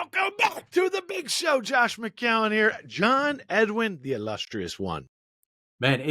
Welcome back to the big show. Josh McCallen here. John Edwin, the illustrious one. Man,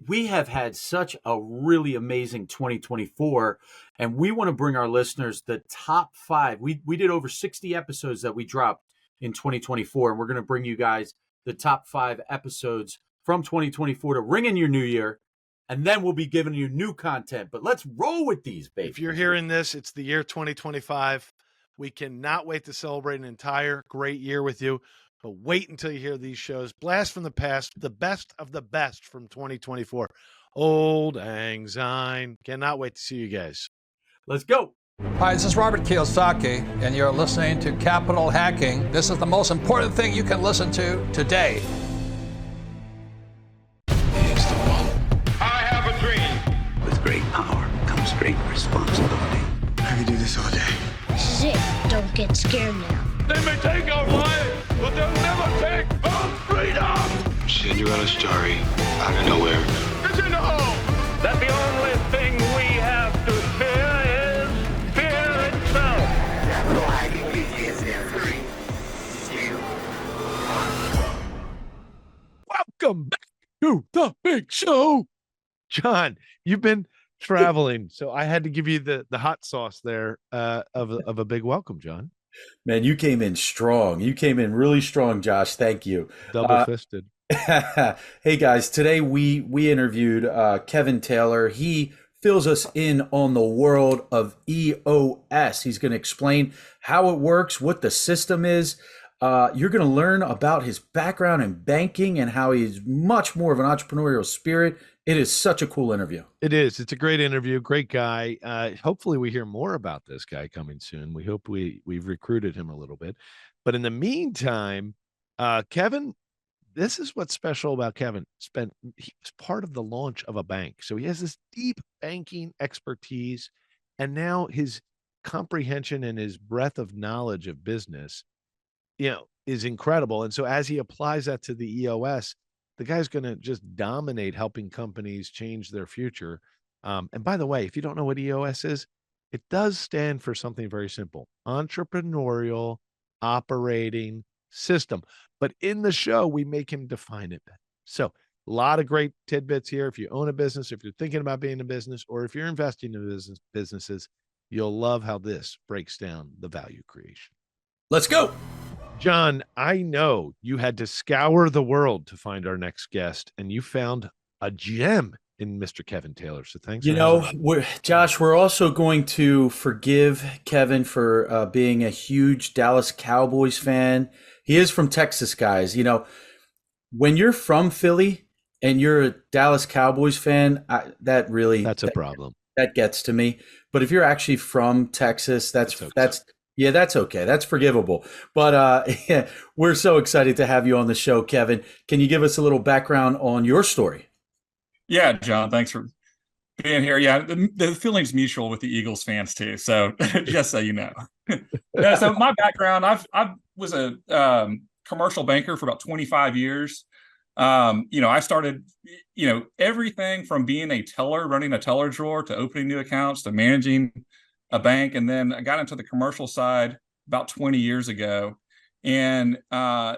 we have had such a really amazing 2024, and we want to bring our listeners the top 5. We did over 60 episodes that we dropped in 2024, and we're going to bring you guys the top 5 episodes from 2024 to ring in your new year, and then we'll be giving you new content. But let's roll with these, baby. If you're hearing this, it's the year 2025. We cannot wait to celebrate an entire great year with you. But wait until you hear these shows. Blast from the past, the best of the best from 2024. Old Lang Syne. Cannot wait to see you guys. Let's go. Hi, this is Robert Kiyosaki, and you're listening to Capital Hacking. This is the most important thing you can listen to today. Here's the one. I have a dream. With great power comes great responsibility. I can do this all day. This is it. Don't get scared now. They may take our lives, but they'll never take our freedom. Cinderella's story out of nowhere. It's in the hole. That the only thing we have to fear is fear itself. Capital Hacking begins in 3, 2, 1. Welcome back to the big show. John, you've been traveling, so I had to give you the hot sauce there of a big welcome, John. Man, you came in strong. You came in really strong, Josh. Thank you. Double-fisted. Hey, guys. Today we interviewed Kevin Taylor. He fills us in on the world of EOS. He's going to explain how it works, what the system is. You're going to learn about his background in banking and how he's much more of an entrepreneurial spirit. It is such a cool interview. It is. It's a great interview. Great guy. Hopefully we hear more about this guy coming soon. We hope we've recruited him a little bit. But in the meantime, Kevin, this is what's special about Kevin. He was part of the launch of a bank. So he has this deep banking expertise, and now his comprehension and his breadth of knowledge of business, is incredible. And so as he applies that to the EOS, the guy's going to just dominate helping companies change their future. And by the way, if you don't know what EOS is, it does stand for something very simple: Entrepreneurial Operating System. But in the show, we make him define it better. So a lot of great tidbits here. If you own a business, if you're thinking about being a business, or if you're investing in businesses, you'll love how this breaks down the value creation. Let's go. John, I know you had to scour the world to find our next guest, and you found a gem in Mr. Kevin Taylor. So thanks. Josh, we're also going to forgive Kevin for being a huge Dallas Cowboys fan. He is from Texas, guys. When you're from Philly and you're a Dallas Cowboys fan, that's a problem. That gets to me. But if you're actually from Texas, that's okay. That's forgivable. But we're so excited to have you on the show, Kevin. Can you give us a little background on your story? Yeah, John, thanks for being here. Yeah, the feeling's mutual with the Eagles fans too. So just so you know. Yeah, so my background, I was a commercial banker for about 25 years. I started, everything from being a teller, running a teller drawer, to opening new accounts, to managing a bank. And then I got into the commercial side about 20 years ago. And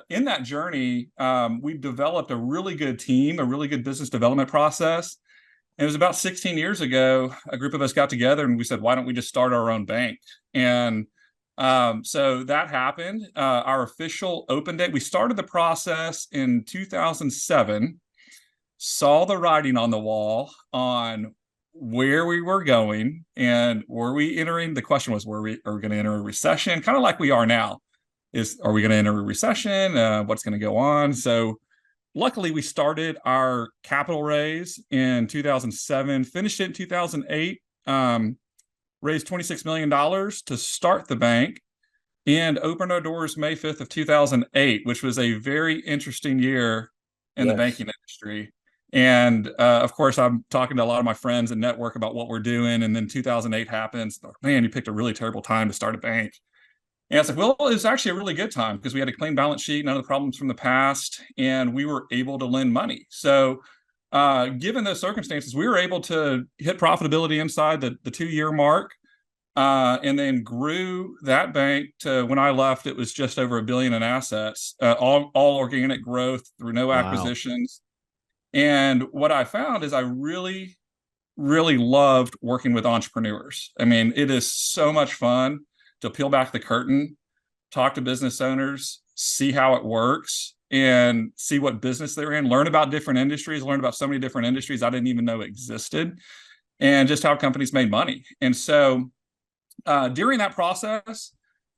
in that journey, we developed a really good team, a really good business development process. And it was about 16 years ago, a group of us got together and we said, why don't we just start our own bank? And so that happened. Our official open date, we started the process in 2007, saw the writing on the wall on where we were going, and were we entering? The question was, are we going to enter a recession? Kind of like we are now. Are we going to enter a recession? What's going to go on? So luckily, we started our capital raise in 2007, finished it in 2008, raised $26 million to start the bank, and opened our doors May 5th of 2008, which was a very interesting year in the banking industry. And of course, I'm talking to a lot of my friends and network about what we're doing. And then 2008 happens. Man, you picked a really terrible time to start a bank. And I was like, well, it was actually a really good time because we had a clean balance sheet, none of the problems from the past, and we were able to lend money. So given those circumstances, we were able to hit profitability inside the 2-year mark. and then grew that bank to, when I left, it was just over $1 billion in assets, all organic growth through no acquisitions. And what I found is I really, really loved working with entrepreneurs. I mean, it is so much fun to peel back the curtain, talk to business owners, see how it works, and see what business they're in, learn about different industries, learn about so many different industries I didn't even know existed, and just how companies made money. And so during that process,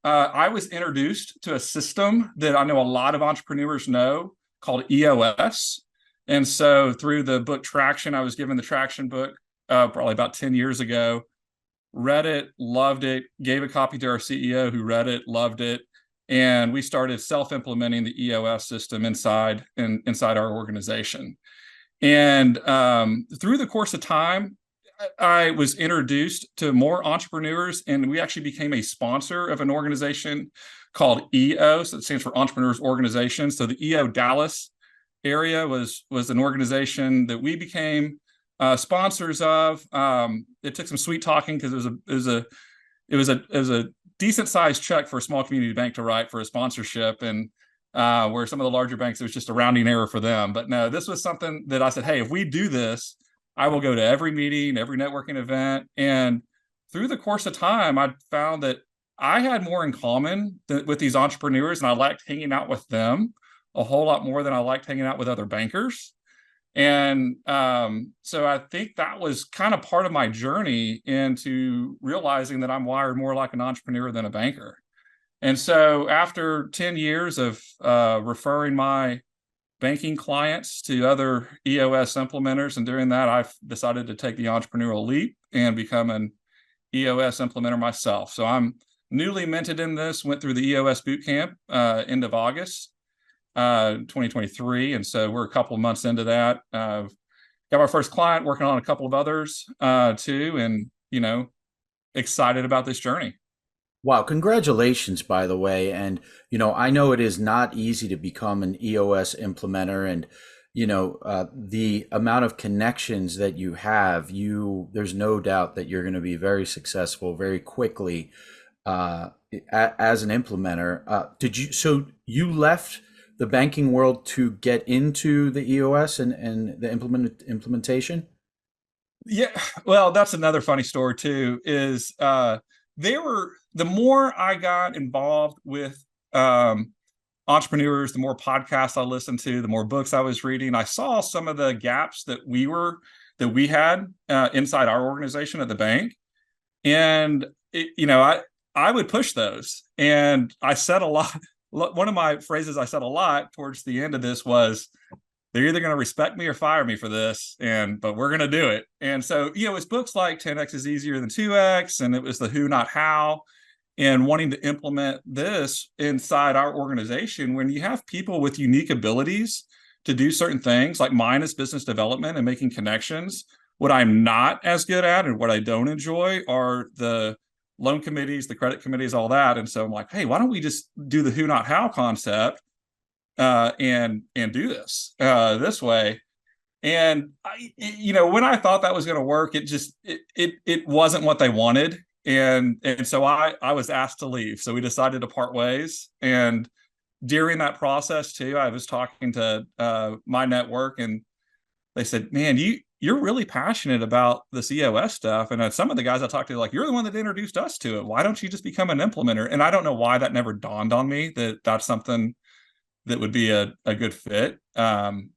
I was introduced to a system that I know a lot of entrepreneurs know called EOS. And so through the book Traction, I was given the Traction book probably about 10 years ago, read it, loved it, gave a copy to our CEO who read it, loved it. And we started self-implementing the EOS system inside our organization. And through the course of time, I was introduced to more entrepreneurs, and we actually became a sponsor of an organization called EOS. That stands for Entrepreneurs Organization. So the EO Dallas area was an organization that we became sponsors of. It took some sweet talking because it was a decent sized check for a small community bank to write for a sponsorship, and where some of the larger banks, it was just a rounding error for them. But no, this was something that I said, hey, if we do this, I will go to every meeting, every networking event. And through the course of time, I found that I had more in common with these entrepreneurs, and I liked hanging out with them a whole lot more than I liked hanging out with other bankers. And so I think that was kind of part of my journey into realizing that I'm wired more like an entrepreneur than a banker. And so after 10 years of referring my banking clients to other EOS implementers and doing that, I've decided to take the entrepreneurial leap and become an EOS implementer myself. So I'm newly minted in this, went through the EOS bootcamp end of August 2023. And so we're a couple of months into that. Got our first client, working on a couple of others too, and, excited about this journey. Wow, congratulations, by the way. And, I know it is not easy to become an EOS implementer, and, the amount of connections that you have, there's no doubt that you're going to be very successful very quickly as an implementer. So you left the banking world to get into the EOS and the implementation? Yeah, well, that's another funny story too, is the more I got involved with entrepreneurs, the more podcasts I listened to, the more books I was reading, I saw some of the gaps that we had inside our organization at the bank. And I would push those. And I said a lot. One of my phrases I said a lot towards the end of this was, they're either going to respect me or fire me for this, but we're going to do it. And so, it's books like 10X is easier than 2X, and it was the who, not how, and wanting to implement this inside our organization when you have people with unique abilities to do certain things, like mine is business development and making connections. What I'm not as good at and what I don't enjoy are the loan committees, the credit committees, all that. And so I'm like, hey, why don't we just do the who, not how concept and do this this way? And when I thought that was going to work, it wasn't what they wanted. And so I was asked to leave. So we decided to part ways. And during that process too, I was talking to my network, and they said, man, you're really passionate about this EOS stuff. And some of the guys I talked to, like, you're the one that introduced us to it. Why don't you just become an implementer? And I don't know why that never dawned on me that that's something that would be a good fit. And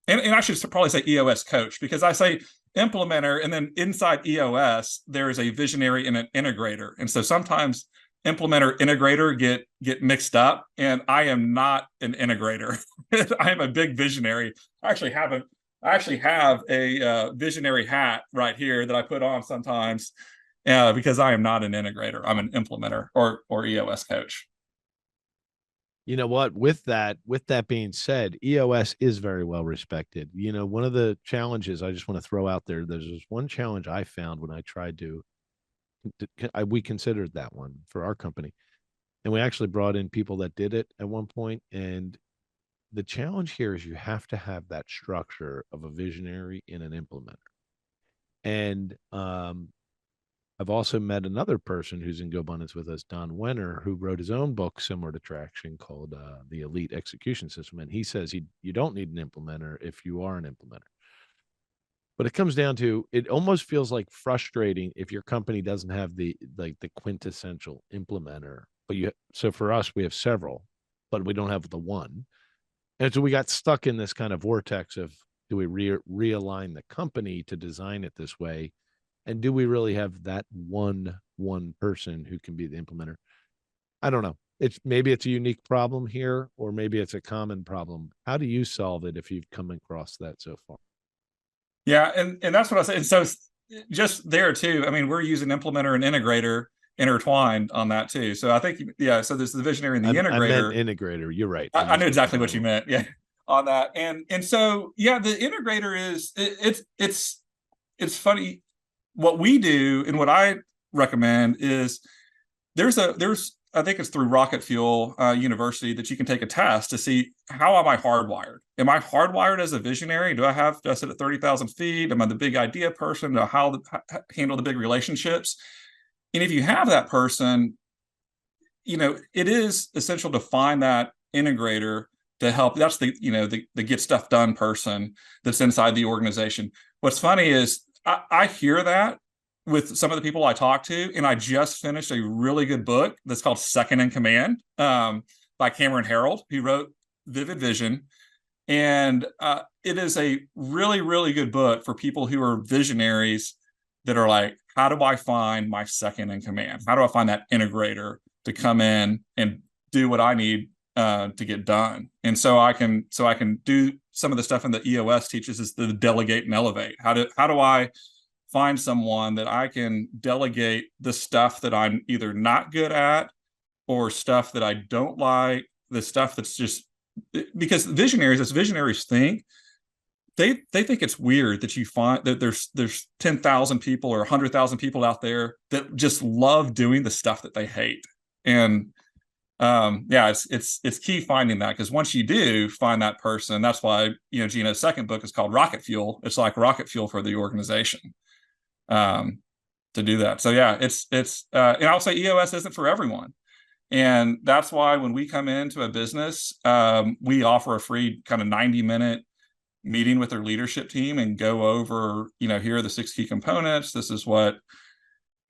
I should probably say EOS coach, because I say implementer, and then inside EOS, there is a visionary and an integrator. And so sometimes implementer, integrator get mixed up, and I am not an integrator. I am a big visionary. I actually have a visionary hat right here that I put on sometimes because I am not an integrator. I'm an implementer or EOS coach. You know what? With that being said, EOS is very well respected. One of the challenges I just want to throw out there's this one challenge I found when I tried we considered that one for our company, and we actually brought in people that did it at one point. And the challenge here is you have to have that structure of a visionary and an implementer. And I've also met another person who's in GoBundance with us, Don Wenner, who wrote his own book similar to Traction called The Elite Execution System. And he says you don't need an implementer if you are an implementer. But it comes down to, it almost feels like frustrating if your company doesn't have the quintessential implementer. But so for us, we have several, but we don't have the one. And so we got stuck in this kind of vortex of, do we realign the company to design it this way? And do we really have that one person who can be the implementer? I don't know. Maybe it's a unique problem here, or maybe it's a common problem. How do you solve it if you've come across that so far? Yeah, and that's what I said. And so just there too, I mean, we're using implementer and integrator intertwined on that too. So I think, yeah, so there's the visionary and the integrator. I meant integrator. You're right. I knew exactly what you meant. Yeah, on that. And so, yeah, the integrator is, it's funny. What we do and what I recommend is there's I think it's through Rocket Fuel University that you can take a test to see, how am I hardwired? Am I hardwired as a visionary? Do I sit at 30,000 feet? Am I the big idea person? How handle the big relationships? And if you have that person, it is essential to find that integrator to help. That's the get stuff done person that's inside the organization. What's funny is I hear that with some of the people I talk to, and I just finished a really good book that's called Second in Command by Cameron Herold. He wrote Vivid Vision, and it is a really, really good book for people who are visionaries that are like, how do I find my second in command? How do I find that integrator to come in and do what I need to get done? And so I can do some of the stuff in the EOS teaches is the delegate and elevate. How do I find someone that I can delegate the stuff that I'm either not good at or stuff that I don't like, the stuff that's just, because visionaries, as visionaries think, they think it's weird that you find that there's 10,000 people or 100,000 people out there that just love doing the stuff that they hate. And it's key finding that, because once you do find that person, that's why Gino's second book is called Rocket Fuel. It's like rocket fuel for the organization to do that. So yeah, it's and I'll say EOS isn't for everyone, and that's why when we come into a business, we offer a free kind of 90-minute meeting with their leadership team and go over, here are the 6 key components. This is what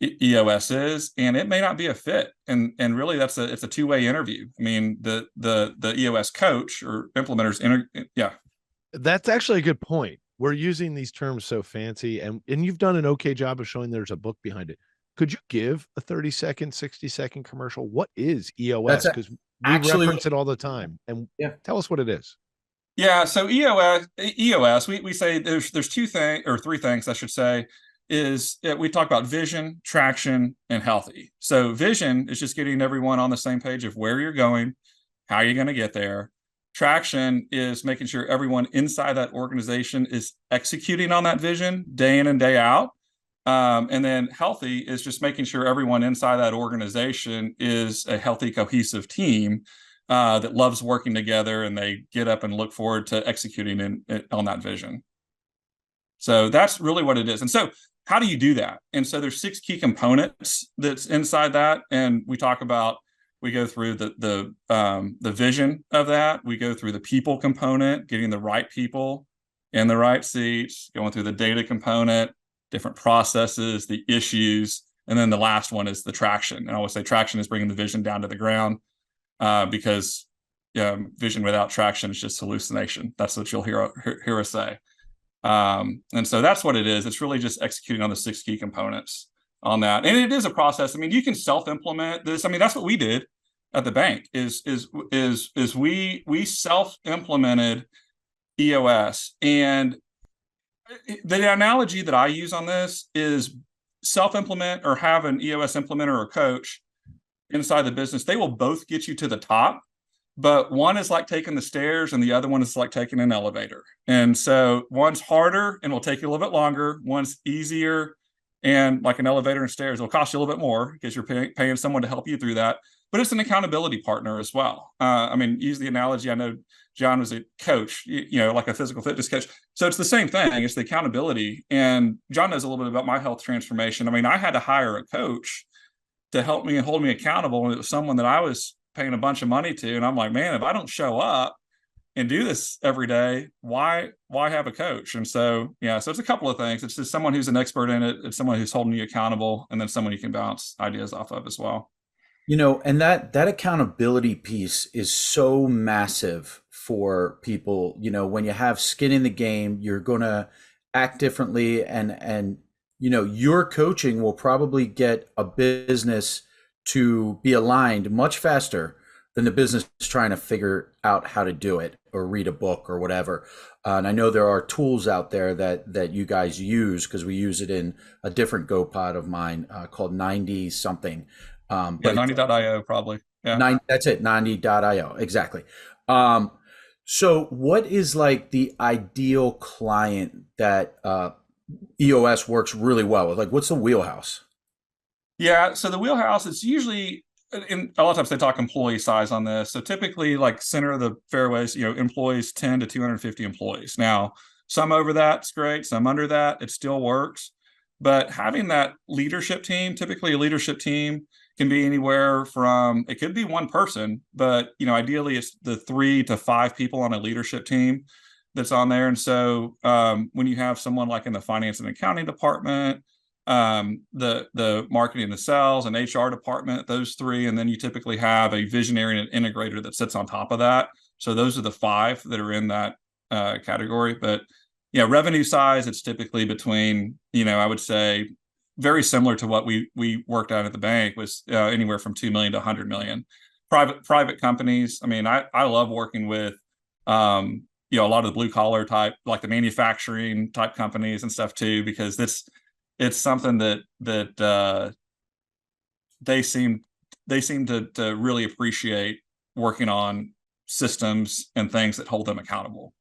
EOS is, and it may not be a fit. And really it's a two-way interview. I mean, the EOS coach or implementers, That's actually a good point. We're using these terms so fancy, and you've done an okay job of showing there's a book behind it. Could you give a 30-second, 60-second commercial? What is EOS? Because we reference it all the time. And tell us what it is. Yeah, so EOS, we say there's 2 things, or 3 things I should say, is we talk about vision, traction, and healthy. So vision is just getting everyone on the same page of where you're going, how you're going to get there. Traction is making sure everyone inside that organization is executing on that vision day in and day out. And then healthy is just making sure everyone inside that organization is a healthy, cohesive team that loves working together, and they get up and look forward to executing on that vision. So that's really what it is. And so how do you do that? And so there's 6 key components that's inside that. And we go through the vision of that. We go through the people component, getting the right people in the right seats, going through the data component, different processes, the issues. And then the last one is the traction. And I always say traction is bringing the vision down to the ground. Because vision without traction is just hallucination. That's what you'll hear us say. And so that's what it is. It's really just executing on the 6 key components on that. And it is a process. I mean, you can self-implement this. I mean, that's what we did at the bank is we self-implemented EOS. And the analogy that I use on this is self-implement or have an EOS implementer or coach inside the business. They will both get you to the top, but one is like taking the stairs and the other one is like taking an elevator. And so one's harder and will take you a little bit longer. One's easier, and like an elevator and stairs, it'll cost you a little bit more because you're paying someone to help you through that. but it's an accountability partner as well. I mean, use the analogy. I know John was a coach, like a physical fitness coach. So it's the same thing. It's the accountability. And John knows a little bit about my health transformation. I mean, I had to hire a coach to help me and hold me accountable. And it was someone that I was paying a bunch of money to. And I'm like, man, if I don't show up and do this every day, why have a coach? And so, so it's a couple of things. It's just someone who's an expert in it. It's someone who's holding you accountable, and then someone you can bounce ideas off of as well. And that accountability piece is so massive for people. When you have skin in the game, you're going to act differently, and your coaching will probably get a business to be aligned much faster than the business is trying to figure out how to do it or read a book or whatever. And I know there are tools out there that you guys use, because we use it in a different GoPod of mine called 90 something. But 90.io probably. Yeah. That's it, 90.io. Exactly. So what is like the ideal client that EOS works really well with? Like, what's the wheelhouse? Yeah. So the wheelhouse, it's usually, in a lot of times they talk employee size on this. So typically, like, center of the fairways, employees 10 to 250 employees. Now, some over that's great, some under that, it still works. But having that leadership team, typically a leadership team can be anywhere from, it could be one person, but ideally it's the 3 to 5 people on a leadership team that's on there. And so when you have someone like in the finance and accounting department, the marketing and the sales and HR department, those 3, and then you typically have a visionary and an integrator that sits on top of that. So those are the 5 that are in that category. But revenue size, it's typically between, I would say, very similar to what we worked out at the bank, was anywhere from 2 million to 100 million. Private companies, I mean, I love working with a lot of the blue collar type, like the manufacturing type companies and stuff too, because it's something that they seem to really appreciate, working on systems and things that hold them accountable.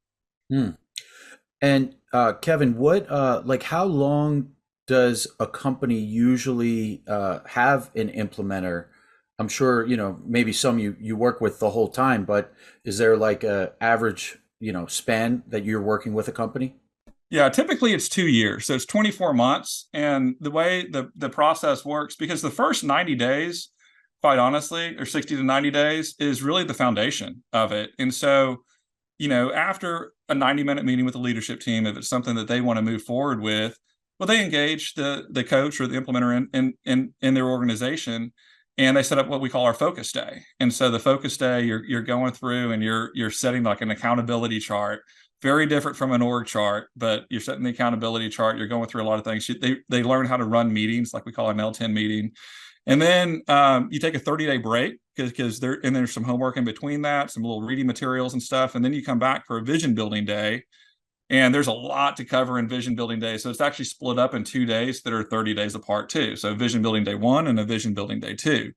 And Kevin, what how long does a company usually have an implementer? I'm sure maybe some you work with the whole time, but is there like a average span that you're working with a company? Yeah, typically it's 2 years. So it's 24 months. And the way the process works, because the first 90 days, quite honestly, or 60 to 90 days, is really the foundation of it. And so, after a 90-minute meeting with the leadership team, if it's something that they want to move forward with, well, they engage the coach or the implementer in their organization, and they set up what we call our focus day. And so the focus day, you're going through and you're setting like an accountability chart. Very different from an org chart, but you're setting the accountability chart. You're going through a lot of things. They learn how to run meetings, like we call an L10 meeting. And then you take a 30-day break because there's some homework in between that, some little reading materials and stuff. And then you come back for a vision building day. And there's a lot to cover in vision building day. So it's actually split up in 2 days that are 30 days apart too. So vision building day 1 and a vision building day 2.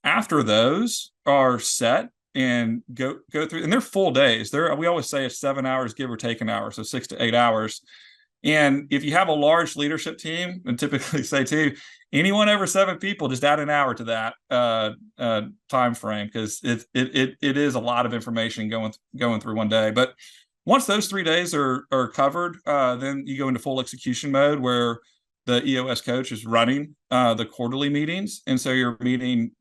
After those are set, and go through, and they're full days. We always say it's 7 hours, give or take an hour, so 6 to 8 hours. And if you have a large leadership team, and typically say too, anyone over 7 people, just add an hour to that time frame, because it is a lot of information going through one day. But once those 3 days are covered, then you go into full execution mode, where the EOS coach is running the quarterly meetings, and so you're meeting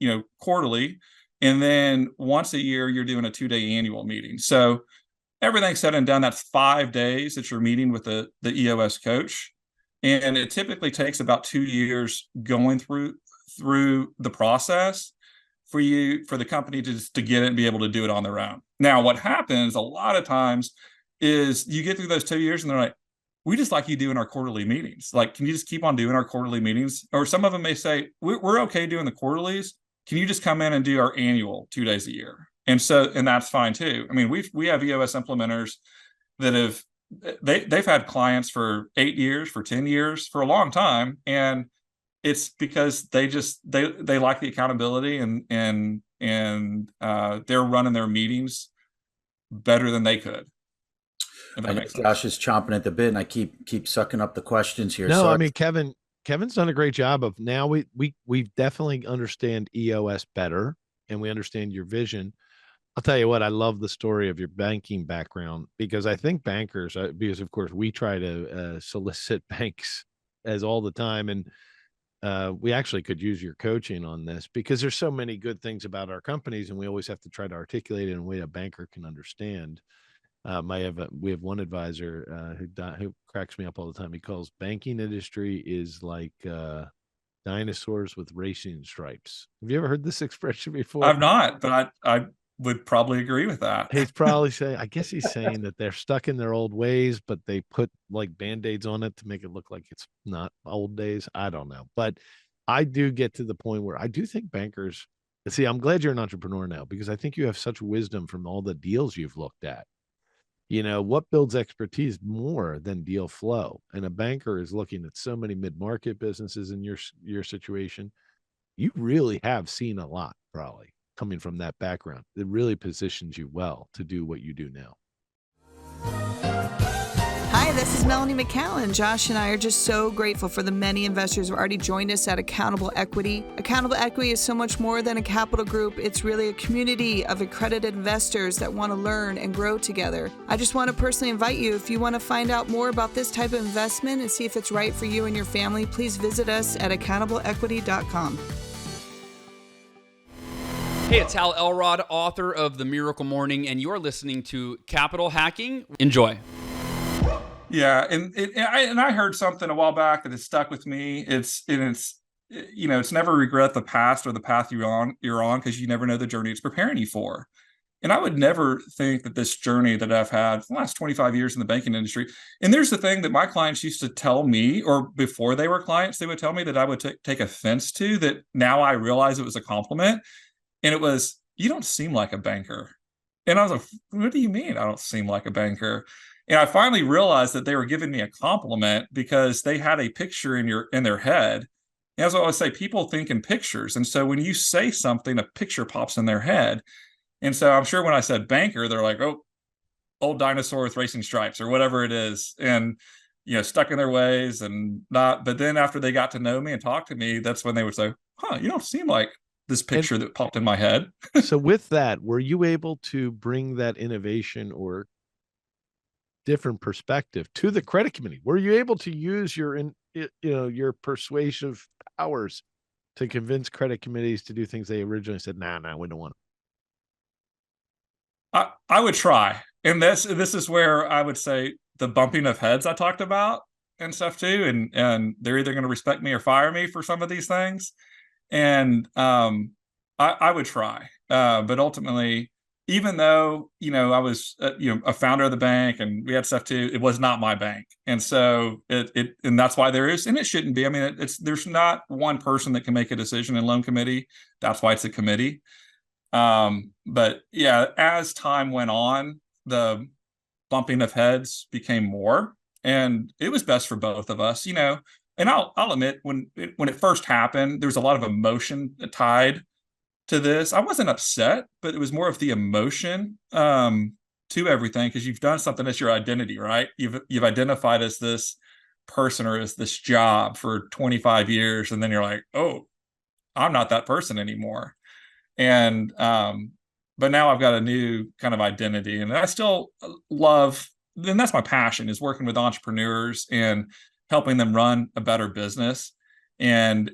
quarterly. And then once a year, you're doing a 2-day annual meeting. So everything's said and done, that's 5 days that you're meeting with the EOS coach. And it typically takes about 2 years going through the process for the company to get it and be able to do it on their own. Now, what happens a lot of times is you get through those 2 years and they're like, we just like you doing our quarterly meetings. Like, can you just keep on doing our quarterly meetings? Or some of them may say, we're okay doing the quarterlies. Can you just come in and do our annual 2 days a year? And that's fine too. I mean, we have EOS implementers that they've had clients for 8 years, for 10 years, for a long time. And it's because they like the accountability and they're running their meetings better than they could. I know Josh is chomping at the bit, and I keep sucking up the questions here. No, I mean, Kevin's done a great job of, now we definitely understand EOS better. and we understand your vision. I'll tell you what, I love the story of your banking background, because I think bankers, because of course we try to solicit banks as all the time. And we actually could use your coaching on this, because there's so many good things about our companies, and we always have to try to articulate it in a way a banker can understand. We have one advisor who cracks me up all the time. He calls banking industry is like dinosaurs with racing stripes. Have you ever heard this expression before? I've not, but I would probably agree with that. He's probably saying, I guess he's saying that they're stuck in their old ways, but they put like band-aids on it to make it look like it's not old days. I don't know. But I do get to the point where I do think bankers, see, I'm glad you're an entrepreneur now, because I think you have such wisdom from all the deals you've looked at. What builds expertise more than deal flow? And a banker is looking at so many mid-market businesses in your situation. You really have seen a lot, probably coming from that background. It really positions you well to do what you do now. Hi, this is Melanie McCallen. Josh and I are just so grateful for the many investors who have already joined us at Accountable Equity. Accountable Equity is so much more than a capital group. It's really a community of accredited investors that want to learn and grow together. I just want to personally invite you, if you want to find out more about this type of investment and see if it's right for you and your family, please visit us at accountableequity.com. Hey, it's Hal Elrod, author of The Miracle Morning, and you're listening to Capital Hacking. Enjoy. Yeah, and I heard something a while back that has stuck with me. It's never regret the past or the path you're on, because you never know the journey it's preparing you for. And I would never think that this journey that I've had for the last 25 years in the banking industry, and there's the thing that my clients used to tell me, or before they were clients, they would tell me that I would take offense to, that now I realize it was a compliment. And it was, you don't seem like a banker. And I was like, what do you mean I don't seem like a banker? And I finally realized that they were giving me a compliment because they had a picture in their head. And as I always say, people think in pictures. And so when you say something, a picture pops in their head. And so I'm sure when I said banker, they're like, oh, old dinosaur with racing stripes or whatever it is. And, stuck in their ways and not. But then after they got to know me and talk to me, that's when they would say, you don't seem like this picture that popped in my head. So with that, were you able to bring that innovation or different perspective to the credit committee? Were you able to use your persuasive powers to convince credit committees to do things they originally said, nah, we don't want to? I would try. And this is where I would say the bumping of heads I talked about and stuff too. And they're either going to respect me or fire me for some of these things. And I would try, but ultimately, even though I was a founder of the bank and we had stuff too, it was not my bank, and so and that's why there is, and it shouldn't be. I mean, there's not one person that can make a decision in loan committee. That's why it's a committee. But yeah, as time went on, the bumping of heads became more, and it was best for both of us, And I'll admit, when it first happened, there was a lot of emotion tied to this. I wasn't upset, but it was more of the emotion to everything, because you've done something that's your identity, right? You've identified as this person or as this job for 25 years, and then you're like, oh, I'm not that person anymore. And but now I've got a new kind of identity, and I still love, and that's my passion, is working with entrepreneurs and helping them run a better business. And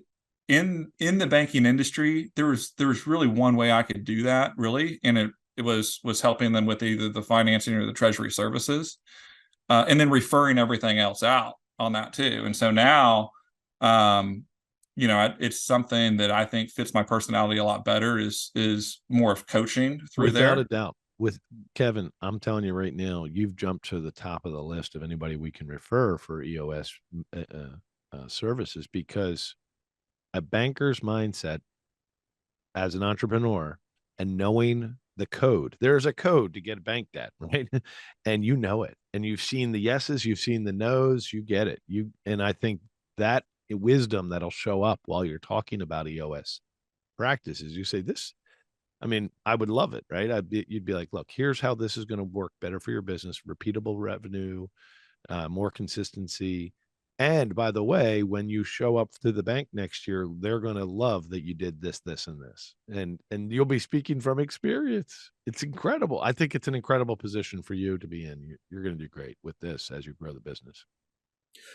in the banking industry, there was really one way I could do that, really, and it was helping them with either the financing or the treasury services, and then referring everything else out on that too. And so now, it's something that I think fits my personality a lot better. Is more of coaching through there. Without a doubt. With Kevin, I'm telling you right now, you've jumped to the top of the list of anybody we can refer for EOS services, because a banker's mindset as an entrepreneur and knowing the code, there's a code to get a bank debt, right? And you know it, and you've seen the yeses, you've seen the nos, you get it. And I think that wisdom that'll show up while you're talking about EOS practices, you say this, I mean, I would love it, right? You'd be like, look, here's how this is going to work better for your business, repeatable revenue, more consistency. And by the way, when you show up to the bank next year, they're going to love that you did this, this, and this. And you'll be speaking from experience. It's incredible. I think it's an incredible position for you to be in. You're going to do great with this as you grow the business.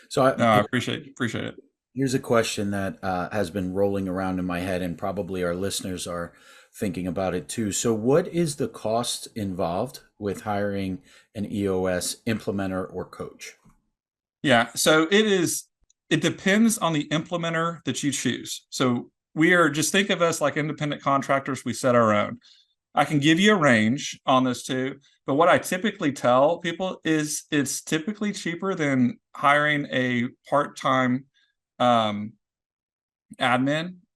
So I appreciate it. Here's a question that has been rolling around in my head, and probably our listeners are thinking about it too. So what is the cost involved with hiring an EOS implementer or coach? Yeah, so it depends on the implementer that you choose. So just think of us like independent contractors. We set our own. I can give you a range on this too, but what I typically tell people is it's typically cheaper than hiring a part-time admin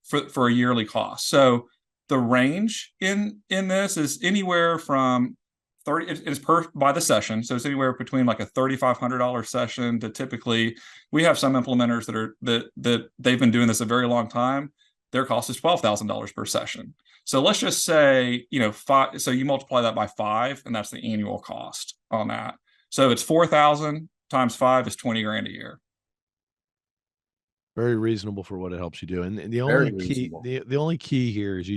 for a yearly cost. So the range in this is anywhere from 30, it's by the session. So it's anywhere between like a $3,500 session to typically, we have some implementers that they've been doing this a very long time. Their cost is $12,000 per session. So let's just say, five. So you multiply that by 5, and that's the annual cost on that. So it's 4,000 times 5 is 20 grand a year. Very reasonable for what it helps you do. And the only key here is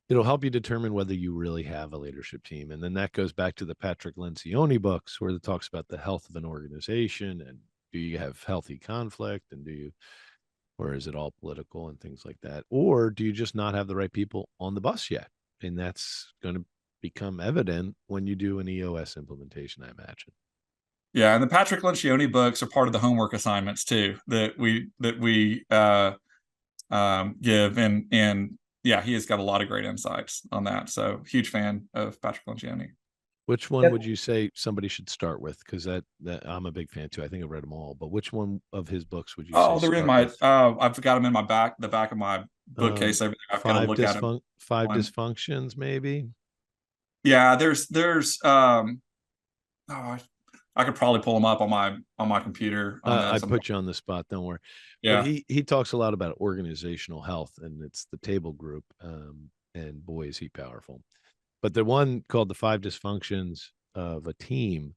it'll help you determine whether you really have a leadership team. And then that goes back to the Patrick Lencioni books, where it talks about the health of an organization and do you have healthy conflict, and or is it all political and things like that? Or do you just not have the right people on the bus yet? And that's going to become evident when you do an EOS implementation, I imagine. Yeah, and the Patrick Lencioni books are part of the homework assignments too that we give, and yeah, he has got a lot of great insights on that. So huge fan of Patrick Lencioni. Which one would you say somebody should start with? Because that I'm a big fan too. I think I've read them all, but which one of his books would you say? Oh, they're in my I've got them in the back of my bookcase. I've got to look at them. 5 Dysfunctions, maybe. Yeah, there's I could probably pull them up on my computer. I put you on the spot. Don't worry. Yeah, but he talks a lot about organizational health, and it's the table group. And boy, is he powerful. But the one called the 5 Dysfunctions of a Team,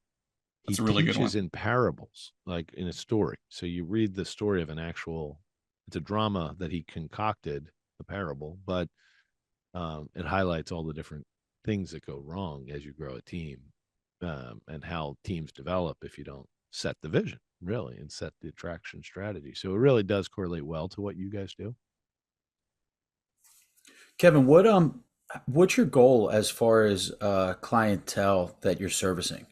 he That's a really good teaches one. in parables, like in a story. So you read the story of it's a drama that he concocted, a parable, but it highlights all the different things that go wrong as you grow a team. And how teams develop if you don't set the vision, really, and set the attraction strategy. So it really does correlate well to what you guys do. Kevin, what's your goal as far as clientele that you're servicing?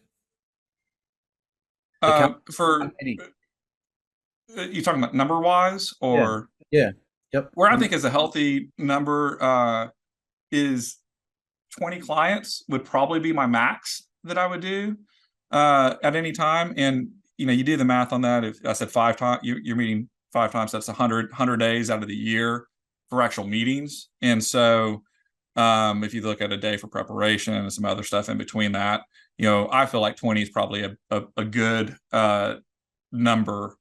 For you talking about number wise, or yeah. Yep. Where I think is a healthy number is 20 clients would probably be my max that I would do at any time. And you do the math on that. If I said 5 times, you're meeting 5 times, that's 100 days out of the year for actual meetings. And so if you look at a day for preparation and some other stuff in between that, I feel like 20 is probably a good number.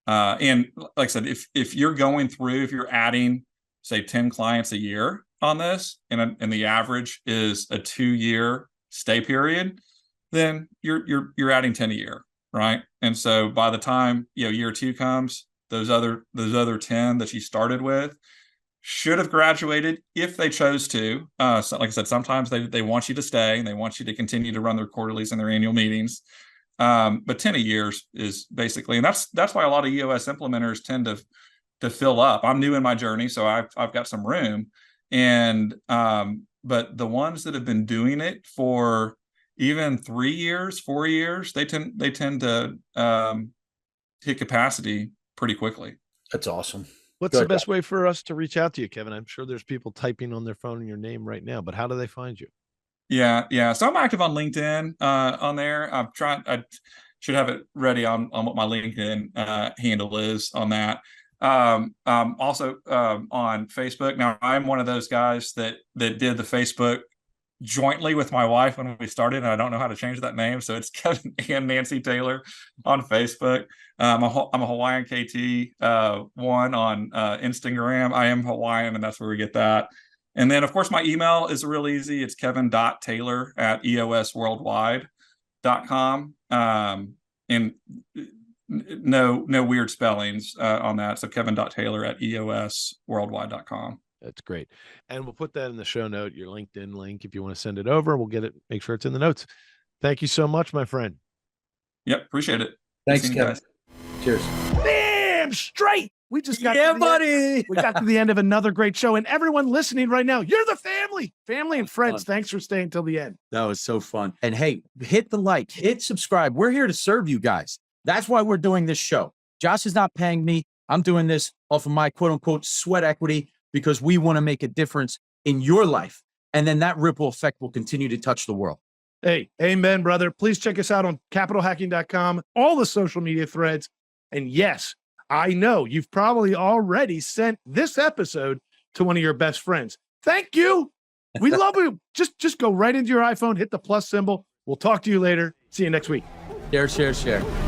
And like I said, if you're adding, say, 10 clients a year on this, and the average is a 2-year stay period, then you're adding 10 a year, right? And so by the time year 2 comes, those other 10 that you started with should have graduated if they chose to. So like I said, sometimes they want you to stay and they want you to continue to run their quarterlies and their annual meetings. But 10 a year is basically, and that's why a lot of EOS implementers tend to fill up. I'm new in my journey, so I've got some room, and but the ones that have been doing it for even 3 years, 4 years, they tend to hit capacity pretty quickly. That's awesome. What's the best way for us to reach out to you, Kevin? I'm sure there's people typing on their phone in your name right now, but how do they find you? Yeah. So I'm active on LinkedIn on there. I should have it ready on what my LinkedIn handle is on that. Also on Facebook. Now, I'm one of those guys that did the Facebook jointly with my wife when we started, and I don't know how to change that name. So it's Kevin and Nancy Taylor on Facebook. I'm a Hawaiian KT one on Instagram. I am Hawaiian, and that's where we get that. And then, of course, my email is real easy. It's kevin.taylor@eosworldwide.com. And no weird spellings on that. So kevin.taylor@eosworldwide.com. That's great. And we'll put that in the show note, your LinkedIn link. If you want to send it over, we'll get it, make sure it's in the notes. Thank you so much, my friend. Yep. Appreciate it. Thanks, Kevin. Cheers. Damn straight. We just got buddy. We got to the end of another great show. And everyone listening right now, you're the family and friends. Thanks for staying till the end. That was so fun. And hey, hit the like, hit subscribe. We're here to serve you guys. That's why we're doing this show. Josh is not paying me. I'm doing this off of my quote unquote sweat equity because we want to make a difference in your life. And then that ripple effect will continue to touch the world. Hey, amen, brother. Please check us out on capitalhacking.com, all the social media threads. And yes, I know you've probably already sent this episode to one of your best friends. Thank you. We love you. Just go right into your iPhone, hit the plus symbol. We'll talk to you later. See you next week. Share.